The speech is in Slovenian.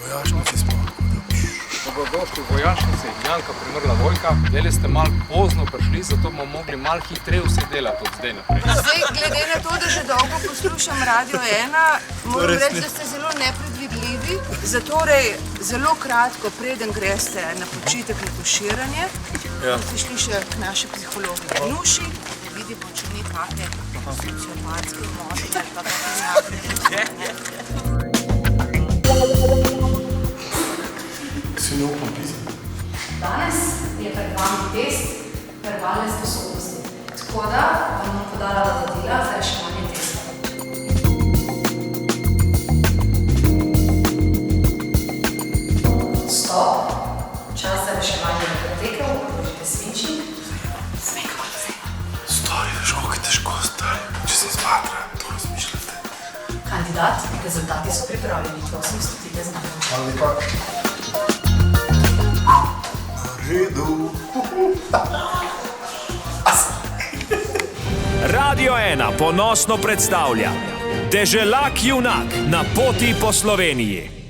vojašnici smo. Dobrodošli v vojašnici, Janka Premrla Vojka. Deli ste malo pozno prišli, zato bomo mogli malo hitreje vse delati od zdaj naprej. Zdaj, glede na to, da že dolgo poslušam Radio 1, moram reči, da ste zelo nepredvidljivi. Zatorej, zelo kratko, preden greste na počitek, na tuširanje, boste šli še k naši psihologi Nuši, da vidimo, če ni kakšne sociopatske motnje ali pa kakšne. Si ne upam pisati. Danes je pred vami test verbalne sposobnosti, tako da vam bom podala navodila za reševanje testa. Stop, čas za reševanje je pretekel, odložite svinčnik. Stari, žoga težko, stari. Če se zmatra, to razmišljate. Kandidat, rezultati so pripravljeni, prosim, stopite z nami. Hvala lepa. Redu. Radio 1 ponosno predstavlja Deželak junak na poti po Sloveniji.